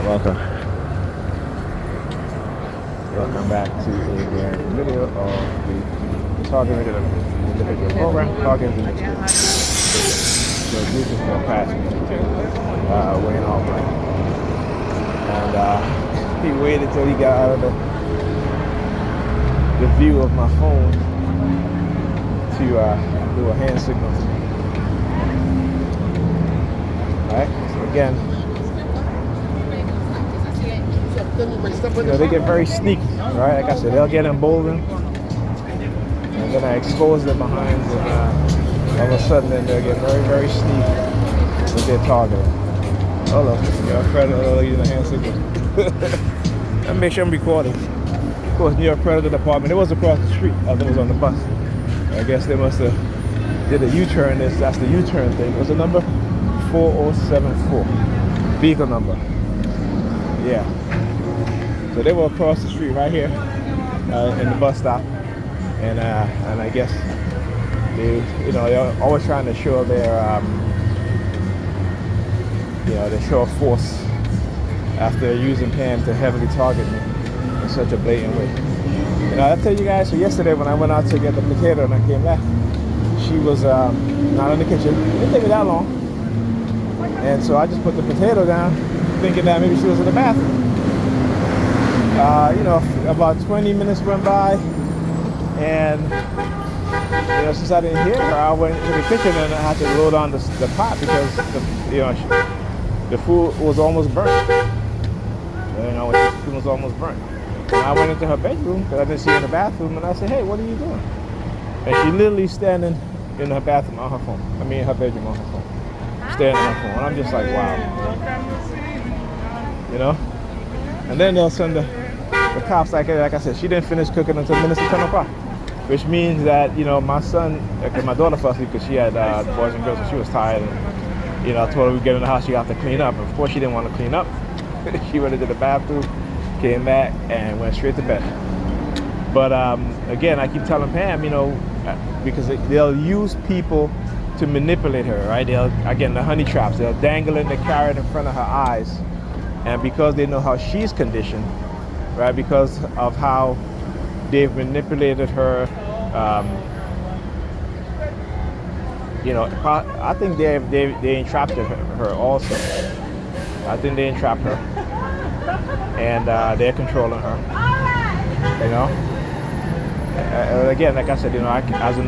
Welcome. Welcome back to a video of the target individual program, target individual. So this is more passenger Wayne Albright. And he waited till he got out of the view of my phone to do a hand signal to me. Alright, so again, they get very sneaky, right? Like I said, they'll get emboldened, and then I expose their behinds, and all of a sudden, then they'll get very, very sneaky with their target. Hold up, Predator using a hand signal. Let me make sure I'm recording. Of course, New York Predator Department. It was across the street. I think it was on the bus. I guess they must have did a U-turn. That's the U-turn thing. It was the number 4074, vehicle number. Yeah. So they were across the street right here in the bus stop, and I guess they're always trying to show their they show force after using Pam to heavily target me in such a blatant way. I'll tell you guys. So yesterday when I went out to get the potato and I came back, she was not in the kitchen. It didn't take me that long, and so I just put the potato down, thinking that maybe she was in the bathroom. About 20 minutes went by, and since I didn't hear her, I went to the kitchen and I had to load on the pot because the food was almost burnt. The food was almost burnt. And I went into her bedroom because I didn't see her in the bathroom, and I said, "Hey, what are you doing?" And she literally standing in her bathroom on her phone. In her bedroom on her phone, staring at her phone. And I'm just like, wow. And then they'll send the cops, like I said, she didn't finish cooking until minutes to 10 o'clock, which means that, my son, because my daughter fell asleep because she had boys and girls, and she was tired, and, I told her we'd get in the house, she got to clean up. And of course, she didn't want to clean up. She went into the bathroom, came back, and went straight to bed. But again, I keep telling Pam, because they'll use people to manipulate her, right? Again, the honey traps, they'll dangle in the carrot in front of her eyes. And because they know how she's conditioned, right? Because of how they've manipulated her, I think they entrapped her also. I think they entrapped her, and they're controlling her. Again, like I said, as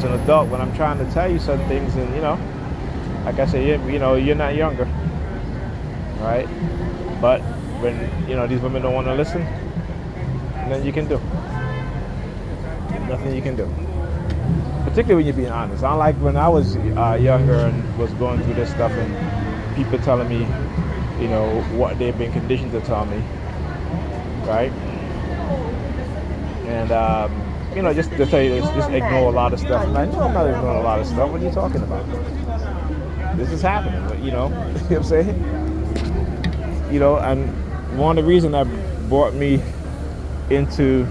an adult, when I'm trying to tell you certain things, and like I said, you're not younger, right? But when these women don't want to listen, nothing you can do. Nothing you can do. Particularly when you're being honest. Unlike when I was younger and was going through this stuff, and people telling me, what they've been conditioned to tell me, right? And just to tell you this, just ignore a lot of stuff. And I know I'm not ignoring a lot of stuff. What are you talking about? This is happening. You know what I'm saying? And one of the reasons that brought me into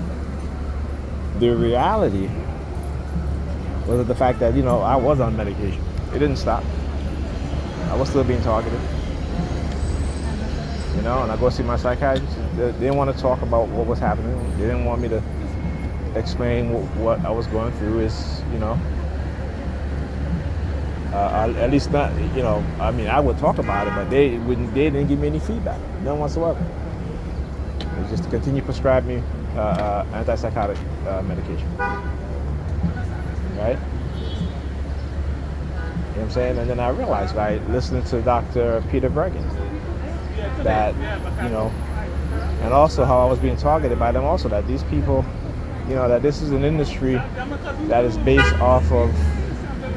the reality was the fact that, I was on medication. It didn't stop. I was still being targeted. And I go see my psychiatrist. They didn't want to talk about what was happening. They didn't want me to explain what I was going through at least not, I would talk about it, but they didn't give me any feedback, none whatsoever. They just continue to prescribe me antipsychotic medication, right? You know what I'm saying? And then I realized, by listening to Dr. Peter Bergen, that, and also how I was being targeted by them also, that these people, that this is an industry that is based off of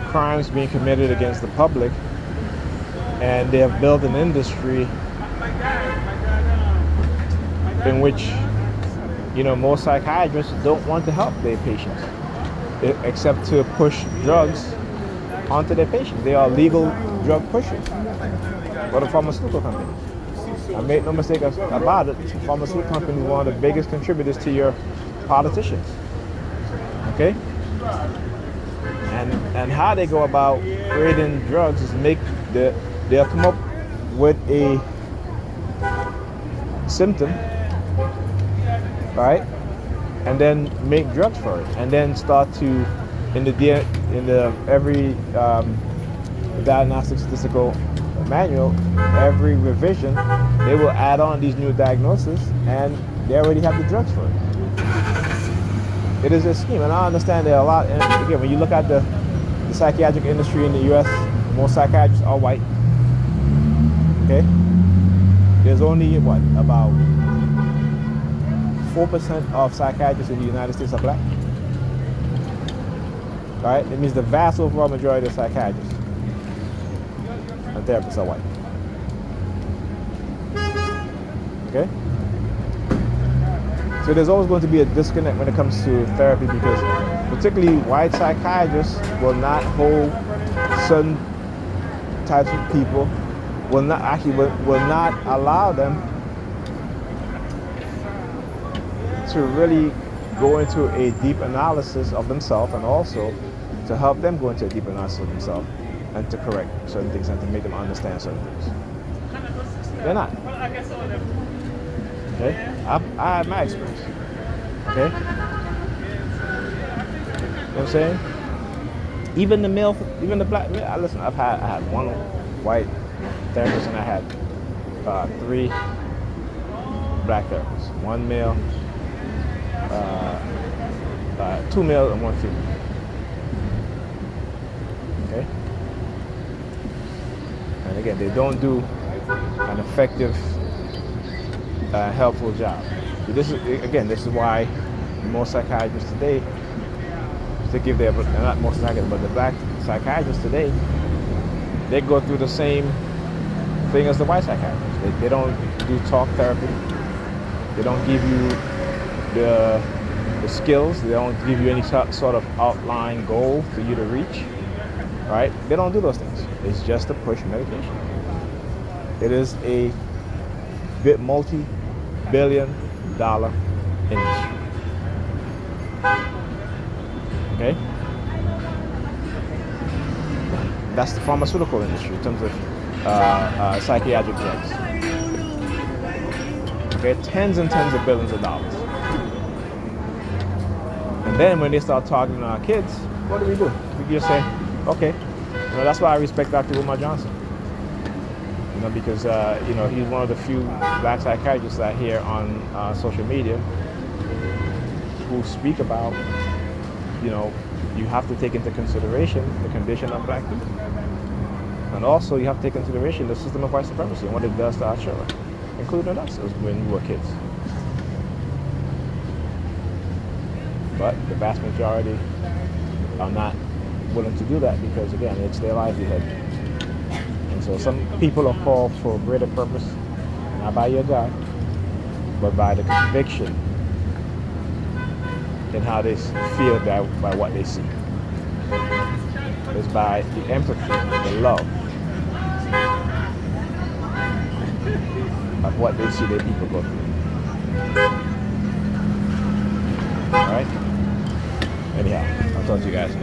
crimes being committed against the public, and they have built an industry in which, most psychiatrists don't want to help their patients, except to push drugs onto their patients. They are legal drug pushers for the pharmaceutical company. I made no mistake about it. The pharmaceutical company is one of the biggest contributors to your politicians. Okay? And how they go about creating drugs is they'll come up with symptom, right? And then make drugs for it, and then start to in the every diagnostic statistical manual, every revision, they will add on these new diagnoses, and they already have the drugs for it. It is a scheme, and I understand there are a lot. And again, when you look at the psychiatric industry in the U.S., most psychiatrists are white. Okay, there's only what, about 4% of psychiatrists in the United States are black. All right, it means the vast overall majority of psychiatrists and therapists are white. Okay? So there's always going to be a disconnect when it comes to therapy, because particularly white psychiatrists will not hold certain types of people, will not allow them to really go into a deep analysis of themselves, and also to help them go into a deep analysis of themselves and to correct certain things and to make them understand certain things. They're not. Okay? I had my experience. Okay? You know what I'm saying? Even the black male, listen, I had one white therapist, and I had 3 black therapists. 1 male, 2 male and 1 female. Okay? And again, they don't do an effective, helpful job. This is why most psychiatrists today, not most psychiatrists, but the black psychiatrists today, they go through the same thing as the white psychiatrists. They don't do talk therapy. They don't give you the skills. They don't give you any sort of outline goal for you to reach. Right? They don't do those things. It's just to push medication. It is a multi-billion-dollar industry. Okay? That's the pharmaceutical industry in terms of psychiatric drugs. Okay, tens and tens of billions of dollars. And then when they start talking to our kids, what do? We just say, okay. That's why I respect Dr. Umar Johnson. Because he's one of the few black psychiatrists I hear on social media who speak about, you have to take into consideration the condition of black people. And also you have to take into consideration the system of white supremacy and what it does to our children, including us when we were kids. But the vast majority are not willing to do that because, again, it's their livelihood. And so some people are called for a greater purpose, not by your God, but by the conviction and how they feel by what they see. It's by the empathy, the love of what they see their people go through. All right? Anyhow, I'll talk to you guys.